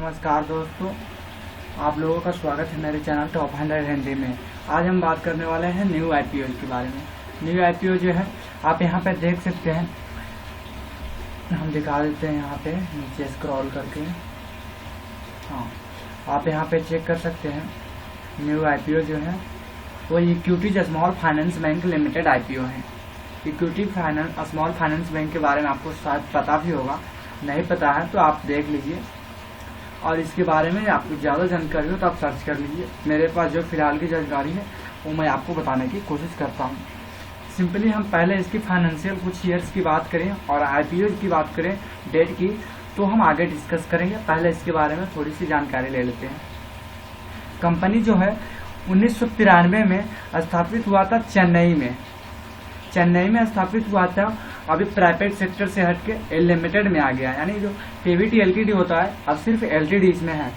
नमस्कार दोस्तों, आप लोगों का स्वागत है मेरे चैनल टॉप 100 हिंदी में। आज हम बात करने वाले हैं न्यू आईपीओ के बारे में। न्यू आईपीओ जो है आप यहाँ पे देख सकते हैं, हम दिखा देते हैं यहाँ पे नीचे स्क्रॉल करके। हाँ, आप यहाँ पे चेक कर सकते हैं। न्यू आईपीओ जो है वो equity small finance bank limited IPO है। इक्विटी स्मॉल फाइनेंस बैंक के बारे में आपको शायद पता भी होगा, नहीं पता है तो आप देख लीजिए, और इसके बारे में आपको ज़्यादा जानकारी हो तो आप सर्च कर लीजिए। मेरे पास जो फिलहाल की जानकारी है वो मैं आपको बताने की कोशिश करता हूँ। सिंपली हम पहले इसकी फाइनेंशियल कुछ ईयर्स की बात करें और आईपीओ की बात करें डेट की, तो हम आगे डिस्कस करेंगे। पहले इसके बारे में थोड़ी सी जानकारी ले लेते हैं। कंपनी जो है 1993 में स्थापित हुआ था चेन्नई में स्थापित हुआ था। अभी प्राइवेट सेक्टर से हटके लिमिटेड में आ गया, यानी जो पीवीटी एलटीडी होता है अब सिर्फ एलटीडी इसमें है।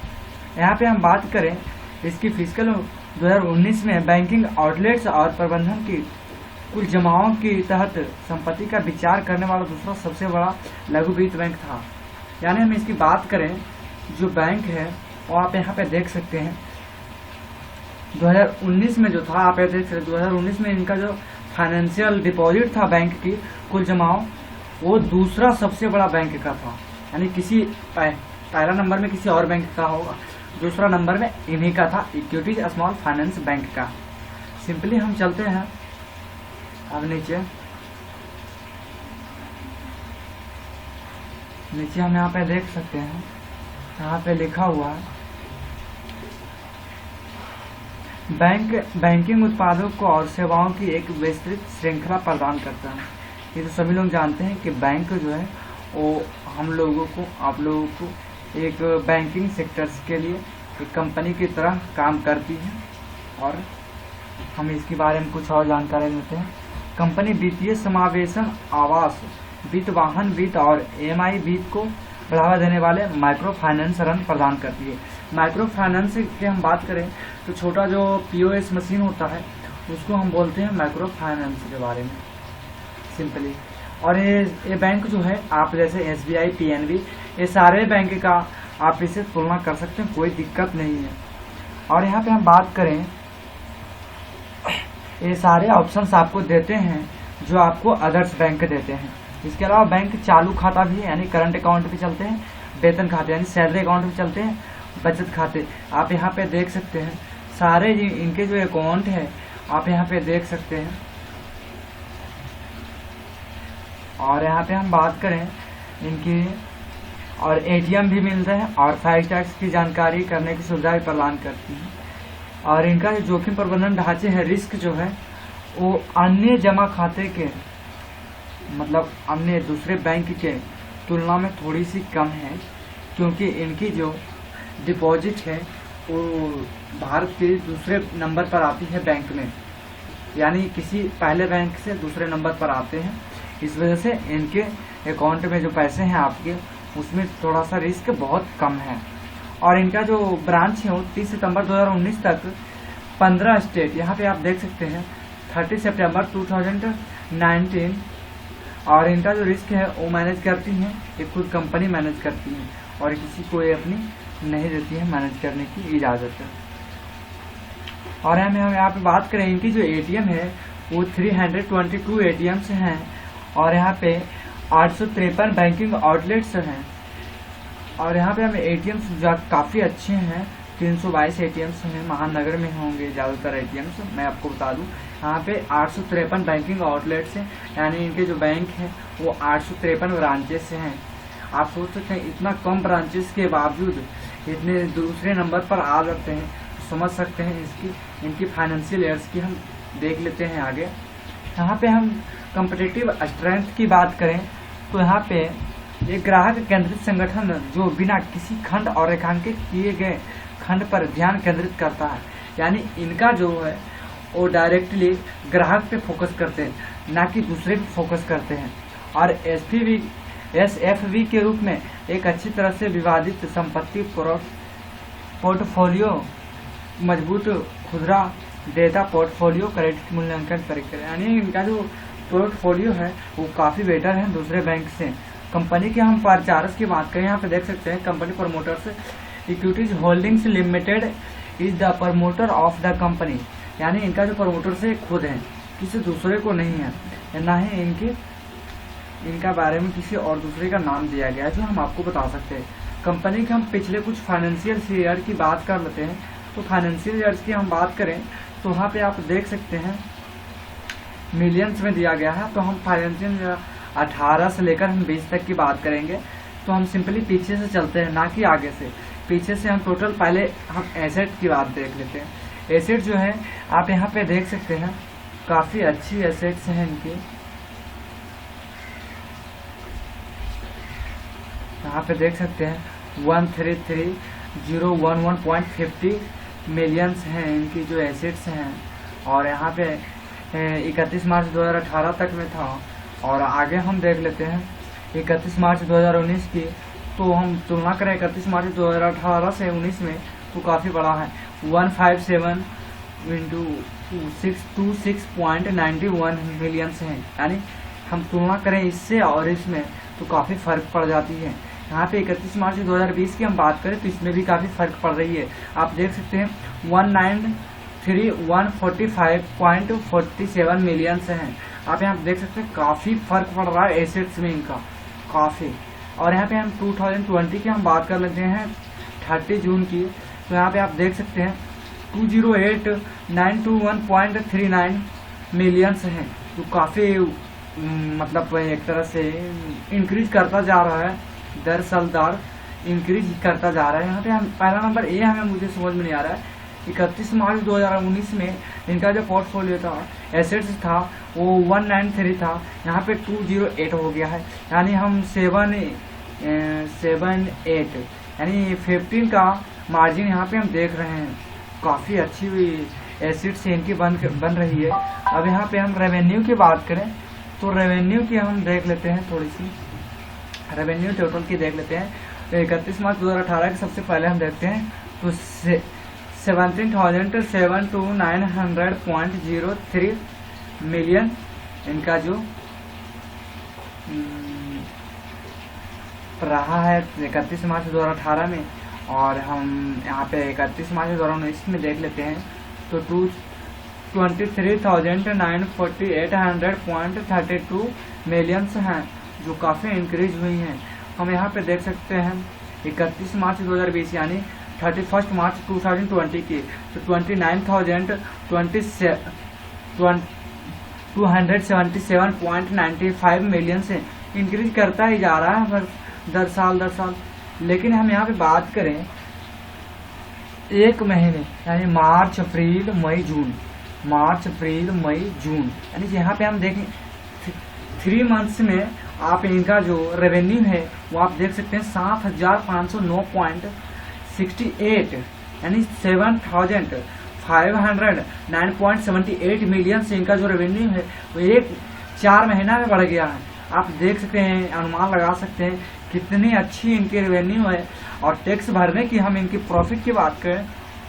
यहाँ पे हम बात करें इसकी फिस्कल 2019 में बैंकिंग आउटलेट्स और प्रबंधन की कुल जमाओं के तहत संपत्ति का विचार करने वाला दूसरा सबसे बड़ा लघु वित्त बैंक था। यानी हम इसकी बात करें जो बैंक है वो आप यहाँ पे देख सकते हैं 2019 में जो था, आप देख सकते 2019 में इनका जो फाइनेंशियल डिपॉजिट था बैंक की कुल जमाओ, वो दूसरा सबसे बड़ा बैंक का था। यानी किसी पहला नंबर में किसी और बैंक का होगा, दूसरा नंबर में इन्हीं का था, इक्विटी स्मॉल फाइनेंस बैंक का। सिंपली हम चलते हैं अब नीचे हम यहाँ पे देख सकते हैं, यहाँ पे लिखा हुआ है बैंकिंग उत्पादों को और सेवाओं की एक विस्तृत श्रृंखला प्रदान करता है। ये तो सभी लोग जानते हैं कि बैंक जो है वो हम लोगों को, आप लोगों को एक बैंकिंग सेक्टर्स के लिए एक कंपनी की तरह काम करती है। और हम इसके बारे में कुछ और जानकारी लेते हैं। कंपनी वित्तीय समावेशन, आवास वित्त, वाहन वित्त और एमआई वित्त को बढ़ावा देने वाले माइक्रो फाइनेंस ऋण प्रदान करती है। माइक्रो फाइनेंस की हम बात करें तो छोटा जो पीओएस मशीन होता है उसको हम बोलते हैं माइक्रो फाइनेंस के बारे में सिंपली। और ये बैंक जो है आप जैसे एसबीआई, पीएनबी, ये सारे बैंक का आप इसे तुलना कर सकते हैं, कोई दिक्कत नहीं है। और यहाँ पे हम बात करें, ये सारे ऑप्शंस आपको देते हैं जो आपको अदर्स बैंक देते हैं। इसके अलावा बैंक चालू खाता भी है, यानी करंट अकाउंट भी चलते हैं, वेतन खाते यानी सैलरी अकाउंट भी चलते हैं, बचत खाते आप यहाँ पे देख सकते हैं। सारे इनके जो अकाउंट है आप यहाँ पे देख सकते हैं। और यहाँ पे हम बात करें इनकी, और एटीएम भी मिलता है और फाइल टैक्स की जानकारी करने की सुविधा भी प्रदान करती है। और इनका जो जोखिम प्रबंधन ढांचे है, रिस्क जो है वो अन्य जमा खाते के मतलब अन्य दूसरे बैंक के तुलना में थोड़ी सी कम है, क्योंकि इनकी जो डिपॉजिट है वो भारत के दूसरे नंबर पर आती है बैंक में, यानी किसी पहले बैंक से दूसरे नंबर पर आते हैं। इस वजह से इनके अकाउंट में जो पैसे हैं आपके, उसमें थोड़ा सा रिस्क बहुत कम है। और इनका जो ब्रांच है वो 30 सितंबर 2019 तक 15 स्टेट, यहाँ पे आप देख सकते हैं 30 सितंबर 2019। और इनका जो रिस्क है वो मैनेज करती हैं, ये खुद कंपनी मैनेज करती है और किसी को ये अपनी नहीं देती है मैनेज करने की इजाज़त। और हम यहाँ पे बात करें, इनकी जो एटीएम है वो 322 एटीएम्स हैं और यहाँ पे 853 बैंकिंग आउटलेट्स हैं। और यहाँ पे हम एटीएम्स काफ़ी अच्छे हैं, 322 एटीएम्स हैं, महानगर में होंगे ज़्यादातर एटीएम्स। मैं आपको बता दूं यहाँ पे 853 बैंकिंग आउटलेट्स हैं, यानी इनके जो बैंक हैं वो 853 ब्रांचेस हैं। आप सोच सकते हैं इतना कम ब्रांचेस के बावजूद इतने दूसरे नंबर पर आ जाते हैं, तो समझ सकते हैं इनकी फाइनेंशियल ईयर्स की हम देख लेते हैं आगे। यहाँ पे हम कम्पिटिटिव स्ट्रेंथ की बात करें तो यहाँ पे एक ग्राहक केंद्रित संगठन जो बिना किसी खंड और रेखांकित किए गए खंड पर ध्यान केंद्रित करता है, यानी इनका जो है वो डायरेक्टली ग्राहक पे फोकस करते हैं, ना कि दूसरे पे फोकस करते हैं। और एसएफवी के रूप में एक अच्छी तरह से विवादित संपत्ति पोर्टफोलियो, मजबूत खुदरा डेटा पोर्टफोलियो, क्रेडिट मूल्यांकन प्रक्रिया, यानी इनका जो पोर्टफोलियो है वो काफ़ी बेटर है दूसरे बैंक से। कंपनी के हम परचार्ज की बात करें, यहाँ पे देख सकते हैं company promoters equities holdings limited is the promoter of the company, यानी इनका जो प्रमोटर से खुद है, किसी दूसरे को नहीं है, ना ही इनका बारे में किसी और दूसरे का नाम दिया गया है जो हम आपको बता सकते हैं। कंपनी के हम पिछले कुछ फाइनेंशियल ईयर की बात कर लेते हैं। तो फाइनेंशियल ईयर्स की हम बात करें तो वहाँ पे आप देख सकते हैं मिलियंस में दिया गया है। तो हम फाइनेंशियल 18 से लेकर हम 20 तक की बात करेंगे। तो हम सिंपली पीछे से चलते हैं, ना कि आगे से। पीछे से हम टोटल पहले हम एसेट की बात देख लेते हैं। एसेट जो है आप यहाँ पे देख सकते हैं, काफ़ी अच्छी एसेट्स हैं इनकी। यहाँ पे देख सकते हैं 133,011.50 मिलियंस हैं इनकी जो एसेट्स हैं। और यहाँ पे 31 मार्च 2018 तक में था। और आगे हम देख लेते हैं 31 मार्च 2019 की। तो हम तुलना करें 31 मार्च 2018 से 19 में, तो काफ़ी बड़ा है। 157 × 626.91 मिलियंस हैं। यानी हम तुलना करें इससे और इसमें तो काफ़ी फ़र्क पड़ जाती है। यहाँ पे 31 मार्च 2020 की हम बात करें तो इसमें भी काफ़ी फ़र्क पड़ रही है। आप देख सकते हैं 193,145.47 मिलियंस हैं। आप यहाँ देख सकते हैं काफ़ी फ़र्क पड़ रहा है एसेट्स में इनका, काफ़ी। और यहाँ पे हम 2020 की हम बात कर लेते हैं 30 जून की। तो यहाँ पे आप देख सकते हैं 208,921.39 मिलियंस हैं, जो काफ़ी मतलब एक तरह से इंक्रीज करता जा रहा है, दर साल दर इंक्रीज करता जा रहा है। यहाँ पे हम पहला नंबर ये हमें मुझे समझ में नहीं आ रहा है। 31 मार्च 2019 में इनका जो पोर्टफोलियो था, एसेट्स था, वो 193 था, यहाँ पे 208 हो गया है। यानी हम 7.8 यानी 15 का मार्जिन यहाँ पे हम देख रहे हैं। काफ़ी अच्छी एसेट्स इनकी बन रही है। अब यहाँ पे हम रेवेन्यू की बात करें तो रेवेन्यू की हम देख लेते हैं, थोड़ी सी रेवेन्यू टोटल की देख लेते हैं। तो 31 मार्च 2018 के सबसे पहले हम देखते हैं तो 17,729.03 मिलियन इनका जो रहा है 31 मार्च 2018 में। और हम यहाँ पे 31 मार्च 2019 में देख लेते हैं तो 23,948.32 मिलियंस हैं, जो काफ़ी इंक्रीज हुई हैं। हम यहाँ पे देख सकते हैं 31 मार्च 2020 यानी 31 मार्च 2020 की तो 29,277.95 मिलियन से इंक्रीज करता ही जा रहा है दर साल। लेकिन हम यहाँ पे बात करें एक महीने यानी मार्च अप्रैल मई जून यानी यहाँ पे हम देखें 3 मंथ्स में आप इनका जो रेवेन्यू है वो आप देख सकते हैं 7,509.68 यानी 7,509.78 मिलियन से इनका जो रेवेन्यू है वो 4 महीना में बढ़ गया है। आप देख सकते हैं, अनुमान लगा सकते हैं कितनी अच्छी इनकी रेवेन्यू है। और टैक्स भरने की हम इनकी प्रॉफिट की बात करें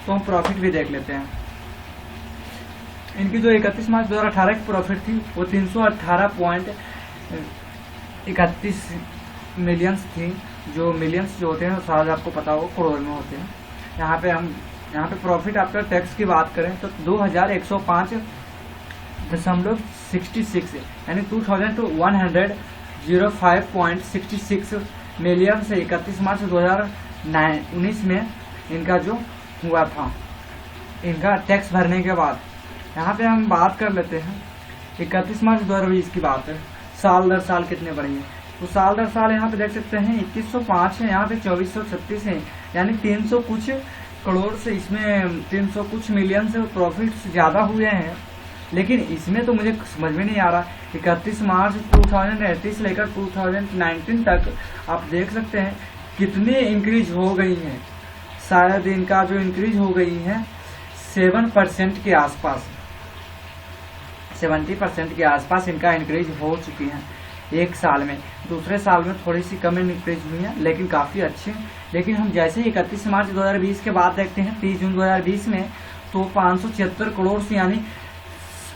तो हम प्रॉफिट भी देख लेते हैं। इनकी जो 31 मार्च 2018 की प्रॉफिट थी वो 318.31 मिलियंस थी। जो मिलियंस जो होते हैं शायद आपको पता हो करोड़ में होते हैं। यहाँ पे प्रॉफिट आफ्टर टैक्स की बात करें तो 2,105.66 यानी 2,105.66 मिलियन से 31 मार्च 2019 में इनका जो हुआ था इनका टैक्स भरने के बाद। यहाँ पे हम बात कर लेते हैं 31 मार्च 2020 की बात है, साल दर साल कितने बढ़ी है। तो साल दर साल यहाँ पे देख सकते हैं 2105 है, यहाँ पे 2436 है, यानी 300 कुछ करोड़ से इसमें 300 कुछ मिलियन से प्रॉफिट ज़्यादा हुए हैं। लेकिन इसमें तो मुझे समझ में नहीं आ रहा 31 मार्च 2018 से लेकर 2019 तक आप देख सकते हैं कितनी इंक्रीज हो गई है। शायद इनका जो इंक्रीज हो गई है 7% के आसपास, 70% के आसपास इनका इंक्रीज हो चुकी है एक साल में। दूसरे साल में थोड़ी सी कम इंक्रीज हुई है लेकिन काफ़ी अच्छी है। लेकिन हम जैसे ही 31 मार्च 2020 के बाद देखते हैं 30 जून 2020 में तो 576 करोड़ से यानी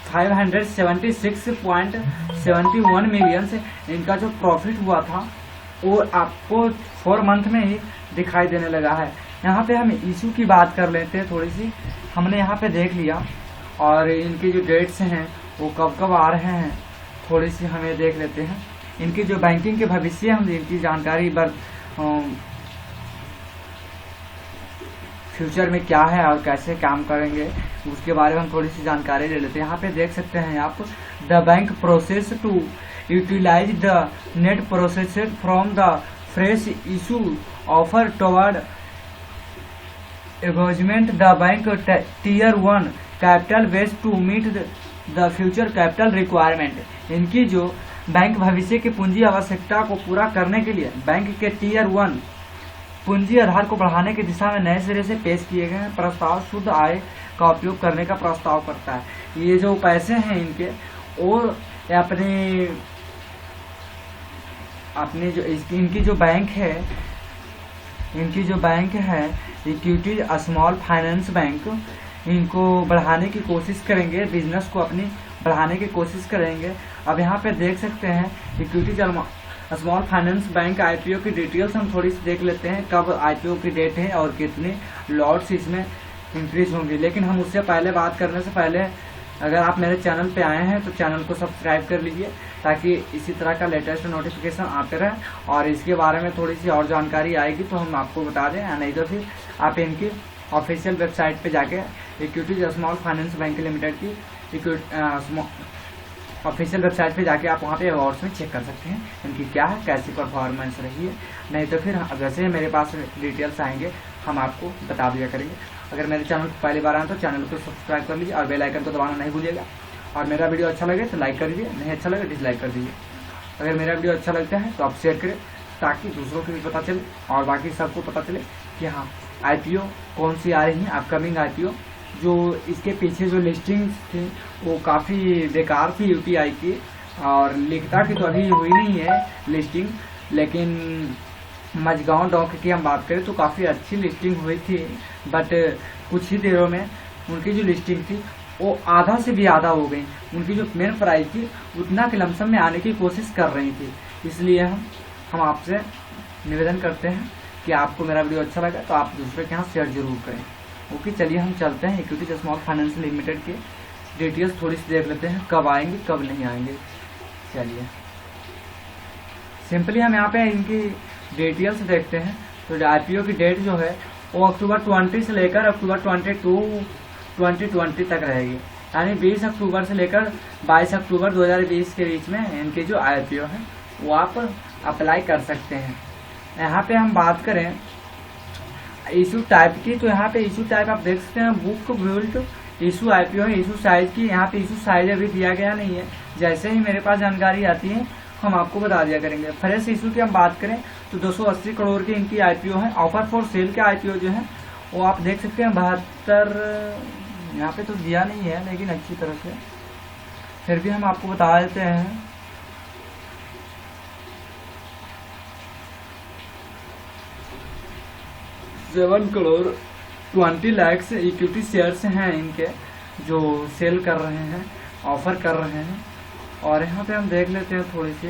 576.71 मिलियन से इनका जो प्रॉफिट हुआ था वो आपको 4 मंथ में ही दिखाई देने लगा है। यहाँ पे हम इशू की बात कर लेते हैं थोड़ी सी। हमने यहाँ पे देख लिया और इनके जो डेट्स हैं वो कब कब आ रहे हैं थोड़ी सी हमें देख लेते हैं। इनकी जो बैंकिंग के भविष्य हम इनकी जानकारी फ्यूचर में क्या है और कैसे काम करेंगे उसके बारे में हम थोड़ी सी जानकारी ले लेते हैं। यहाँ पे देख सकते हैं आप, the bank process to utilise the net process from the fresh issue offer toward engagement the bank tier 1 capital base to meet the future capital requirement. इनकी जो बैंक भविष्य की पूंजी आवश्यकता को पूरा करने के लिए बैंक के टीयर 1 पूंजी आधार को बढ़ाने की दिशा में नए सिरे से पेश किए गए प्रस्ताव शुद्ध आय का उपयोग करने का प्रस्ताव करता है। ये जो पैसे हैं इनके और अपने जो इनकी जो बैंक है इक्विटी स्मॉल फाइनेंस बैंक, इनको बढ़ाने की कोशिश करेंगे, बिजनेस को अपनी बढ़ाने की कोशिश करेंगे। अब यहाँ पे देख सकते हैं equity small finance bank IPO की डिटेल्स हम थोड़ी सी देख लेते हैं, कब आईपीओ की डेट है और कितने लॉट्स इसमें इंक्रीज होंगे। लेकिन हम उससे पहले बात करने से पहले अगर आप मेरे चैनल पे आए हैं तो चैनल को सब्सक्राइब कर लीजिए ताकि इसी तरह का लेटेस्ट नोटिफिकेशन आते रहे और इसके बारे में थोड़ी सी और जानकारी आएगी तो हम आपको बता दें, नहीं तो फिर आप इनकी ऑफिशियल वेबसाइट पे जाके equity small finance bank limited की ऑफिशियल वेबसाइट पे जाके आप वहाँ पे अवार्ड्स में चेक कर सकते हैं इनकी क्या है, कैसी परफॉर्मेंस रही है। नहीं तो फिर वैसे मेरे पास डिटेल्स आएंगे हम आपको बता दिया करेंगे। अगर मेरे चैनल को पहली बार आए तो चैनल को सब्सक्राइब कर लीजिए और बेल आइकन को दबाना नहीं भूलिएगा। और मेरा वीडियो अच्छा लगे तो लाइक कर दीजिए, नहीं अच्छा लगे डिसलाइक कर दीजिए। अगर मेरा वीडियो अच्छा लगता है तो आप शेयर करें ताकि दूसरों को भी पता चले और बाकी सबको पता चले कि हाँ आईपीओ कौन सी आ रही है अपकमिंग आईपीओ। जो इसके पीछे जो लिस्टिंग्स थी वो काफ़ी बेकार थी यूटीआई की, और लिखता की तो अभी हुई नहीं है लिस्टिंग, लेकिन मझगांव डॉक की हम बात करें तो काफ़ी अच्छी लिस्टिंग हुई थी। बट कुछ ही देरों में उनकी जो लिस्टिंग थी वो आधा से भी आधा हो गई। उनकी जो मेन प्राइस थी उतना के लमसम में आने की कोशिश कर रही थी। इसलिए हम आपसे निवेदन करते हैं कि आपको मेरा वीडियो अच्छा लगा तो आप दूसरे के यहाँ शेयर जरूर करें। ओके, चलिए हम चलते हैं इक्विटी स्मॉल फाइनेंस लिमिटेड के डिटेल्स थोड़ी सी देख लेते हैं, कब आएंगे कब नहीं आएंगे। चलिए सिंपली हम यहाँ पे इनकी डिटेल्स देखते हैं। तो आईपीओ की डेट जो है वो अक्टूबर 20 से लेकर अक्टूबर 22 2020 तक रहेगी, यानी 20 अक्टूबर से लेकर 22 अक्टूबर 2020 के बीच में इनकी जो आईपीओ है वो आप अप्लाई कर सकते हैं। यहाँ पे हम बात करें इशू टाइप की, तो यहाँ पे इशू टाइप आप देख सकते हैं बुक बिल्ड इशू आईपीओ है। इशू साइज की यहाँ पे इशू साइज अभी दिया गया नहीं है, जैसे ही मेरे पास जानकारी आती है हम आपको बता दिया करेंगे। फ्रेश इशू की हम बात करें तो 280 करोड़ की इनकी आईपीओ है। ऑफर फॉर सेल के आईपीओ जो है वो आप देख सकते हैं 72, यहाँ पे तो दिया नहीं है लेकिन अच्छी तरह से फिर भी हम आपको बता देते हैं। 7 करोड़ 20 लाख इक्विटी शेयर्स हैं इनके जो सेल कर रहे हैं, ऑफर कर रहे हैं। और यहाँ पे हम देख लेते हैं थोड़ी सी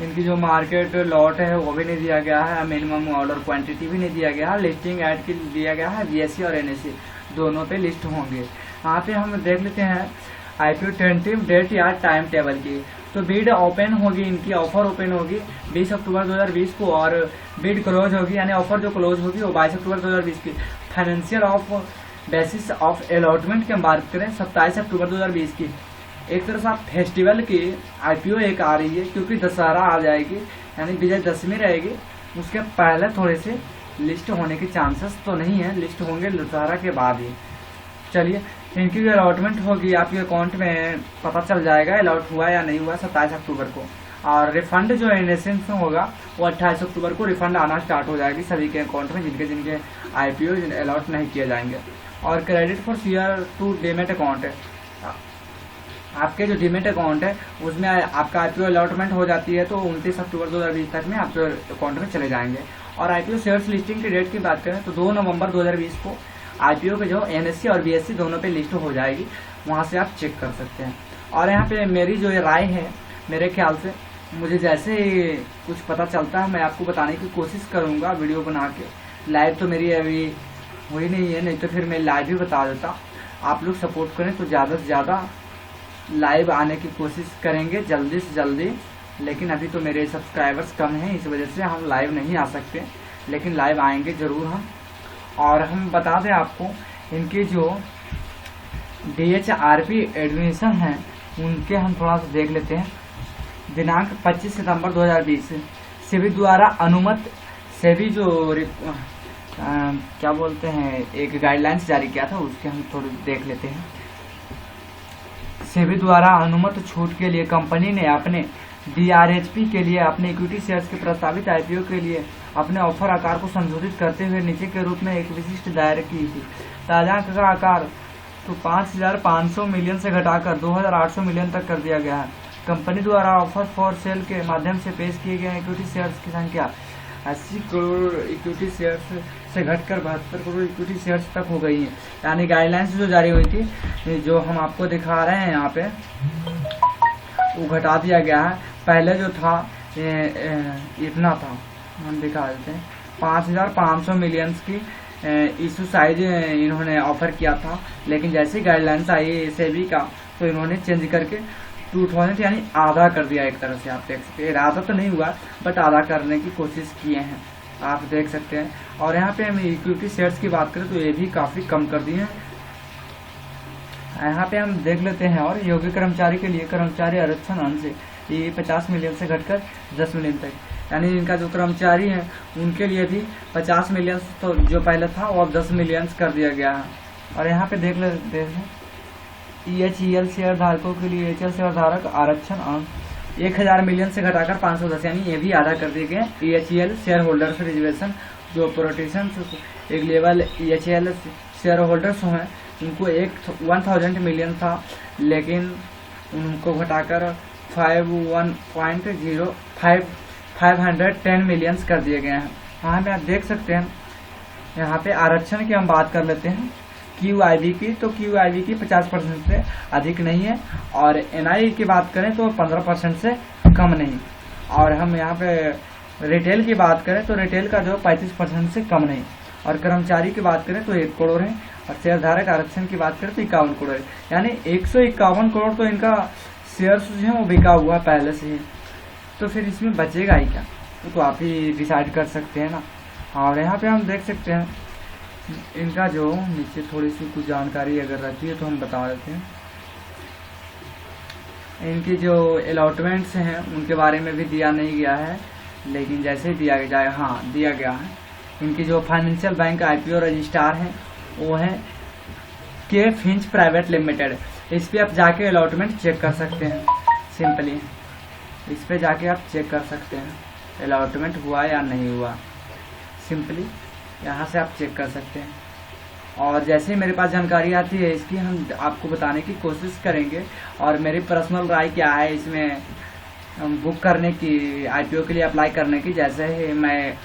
इनकी जो मार्केट लॉट है वो भी नहीं दिया गया है, मिनिमम ऑर्डर क्वांटिटी भी नहीं दिया गया है, लिस्टिंग ऐड की दिया गया है। बीएससी और एनएससी दोनों पे लिस्ट होंगे। यहाँ पे हम देख लेते हैं आईपीओ टेंटिव डेट या टाइम टेबल की। तो बिड ओपन होगी, इनकी ऑफर ओपन होगी 20 अक्टूबर 2020 को और बिड क्लोज होगी, यानी ऑफर जो क्लोज होगी वो 22 अक्टूबर 2020 की। Financial of basis of allotment की हम बात करें 27 अक्टूबर 2020 की। एक तरह से आप फेस्टिवल की आईपीओ एक आ रही है क्योंकि दशहरा आ जाएगी, यानी विजयदशमी रहेगी, उसके पहले थोड़े से लिस्ट होने के चांसेस तो नहीं है, लिस्ट होंगे दशहरा के बाद ही। चलिए इनकी जो अलॉटमेंट होगी आपके अकाउंट में पता चल जाएगा अलॉट हुआ या नहीं हुआ 27 अक्टूबर को। और रिफंड जो एनएसएस में होगा वो 28 अक्टूबर को रिफंड आना स्टार्ट हो जाएगी सभी के अकाउंट में जिनके आईपीओ अलॉट नहीं किए जाएंगे। और credit for share to demat account है, आपके जो डीमेट अकाउंट है उसमें आपका आईपीओ अलॉटमेंट हो जाती है तो 29 अक्टूबर 2020 तक में आपके अकाउंट में चले जाएंगे। और आईपीओ शेयर्स लिस्टिंग की डेट की बात करें तो 2 नवंबर 2020 को आईपीओ के जो एनएससी और बीएससी दोनों पे लिस्ट हो जाएगी, वहां से आप चेक कर सकते हैं। और यहाँ पे मेरी जो राय है, मेरे ख्याल से मुझे जैसे ही कुछ पता चलता है मैं आपको बताने की कोशिश करूंगा वीडियो बना के, लाइव तो मेरी अभी हुई नहीं है, नहीं तो फिर मैं लाइव ही बता देता। आप लोग सपोर्ट करें तो ज़्यादा से ज़्यादा लाइव आने की कोशिश करेंगे जल्दी से जल्दी। लेकिन अभी तो मेरे सब्सक्राइबर्स कम हैं, इस वजह से हम लाइव नहीं आ सकते, लेकिन लाइव आएंगे ज़रूर हम। और हम बता दें आपको, इनके जो DHRP एडमिशन हैं उनके हम थोड़ा सा देख लेते हैं। दिनांक 25 सितंबर 2020 सेबी द्वारा अनुमत, सेबी जो क्या बोलते हैं एक गाइडलाइंस जारी किया था, उसके हम थोड़ी देख लेते हैं। सेबी द्वारा अनुमत छूट के लिए कंपनी ने अपने DRHP के लिए अपने इक्विटी शेयर्स के प्रस्तावित IPO के लिए अपने ऑफर आकार को संशोधित करते हुए नीचे के रूप में एक विशिष्ट दायर की थी। ताजा का आकार तो 5,500 मिलियन से घटाकर 2,800 मिलियन तक कर दिया गया है। कंपनी द्वारा ऑफर फॉर सेल के माध्यम से पेश किए गए इक्विटी शेयर्स की संख्या 80 करोड़ इक्विटी शेयर्स से घटकर 72 करोड़ इक्विटी शेयर्स तक हो गई है। यानी गाइडलाइंस जो जारी हुई थी, जो हम आपको दिखा रहे हैं यहाँ पे, वो घटा दिया गया है। पहले जो था इतना था, हम दिखा देते हैं, 5,500 मिलियंस की इशू साइज इन्होंने ऑफर किया था। लेकिन जैसे गाइडलाइंस आई सेबी का, तो इन्होंने चेंज करके 2000 यानी आधा कर दिया। एक तरह से आप देख सकते हैं, आधा तो नहीं हुआ बट आधा करने की कोशिश किए हैं, आप देख सकते हैं। और यहाँ पे हम इक्विटी शेयर्स की बात करें तो ये भी काफ़ी कम कर दिए हैं। यहाँ पे हम देख लेते हैं। और योग्य कर्मचारी के लिए कर्मचारी आरक्षण अंश ये 50 मिलियन से घटकर 10 मिलियन तक, यानी इनका जो कर्मचारी हैं उनके लिए भी 50 मिलियन तो जो पहले था वो अब 10 मिलियन कर दिया गया है। और यहाँ पे देख लेते हैं EHEL शेयर धारकों के लिए EHL शेयर धारक आरक्षण अंश 1000 मिलियन से घटाकर 510, यानी ये भी आधा कर दिए गए। EHEL शेयर होल्डर्स रिजर्वेशन जो प्रोटेक्शन एक लेवल EHEL शेयर होल्डर्स हैं उनको 1000 मिलियन था, लेकिन उनको घटाकर 510 मिलियंस कर दिए गए हैं। हाँ में आप देख सकते हैं। यहाँ पे आरक्षण की हम बात कर लेते हैं QIB की, तो QIB की 50% से अधिक नहीं है, और NI की बात करें तो 15% से कम नहीं। और हम यहाँ पे रिटेल की बात करें तो रिटेल का जो 35% से कम नहीं। और कर्मचारी की बात करें तो 1 करोड़ है, और शेयरधारक आरक्षण की बात करें तो 51 करोड़ है, यानी 151 करोड़ तो इनका शेयर्स जो है वो बिका हुआ पहले से ही। तो फिर इसमें बचेगा ही क्या, तो आप ही डिसाइड कर सकते हैं ना। और यहाँ पे हम देख सकते हैं इनका जो नीचे थोड़ी सी कुछ जानकारी अगर रहती है तो हम बता देते हैं। इनकी जो अलॉटमेंट्स हैं उनके बारे में भी दिया नहीं गया है, लेकिन जैसे दिया जाए, हाँ दिया गया है। इनकी जो फाइनेंशियल बैंक IPO रजिस्ट्रार हैं वो है के फिंच प्राइवेट लिमिटेड। इस पर आप जाके अलॉटमेंट चेक कर सकते हैं। सिंपली इस पे जाके आप चेक कर सकते हैं अलॉटमेंट हुआ या नहीं हुआ, सिंपली यहाँ से आप चेक कर सकते हैं। और जैसे ही मेरे पास जानकारी आती है इसकी हम आपको बताने की कोशिश करेंगे। और मेरी पर्सनल राय क्या है इसमें बुक करने की, IPO के लिए अप्लाई करने की, जैसे ही मैं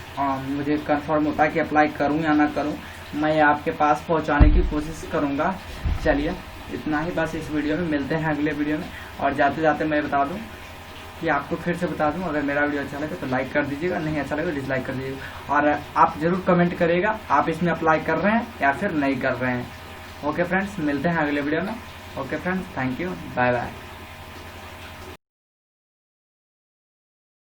मुझे कंफर्म होता है कि अप्लाई करूं या ना करूं, मैं आपके पास पहुंचाने की कोशिश करूंगा। चलिए इतना ही बस इस वीडियो में, मिलते हैं अगले वीडियो में। और जाते जाते मैं बता दूं कि आपको फिर से बता दूं, अगर मेरा वीडियो अच्छा लगे तो लाइक कर दीजिएगा, नहीं अच्छा लगे डिसलाइक कर दीजिएगा। और आप ज़रूर कमेंट करिएगा आप इसमें अप्लाई कर रहे हैं या फिर नहीं कर रहे हैं। ओके फ्रेंड्स, मिलते हैं अगले वीडियो में। Okay friends, thank you, bye bye.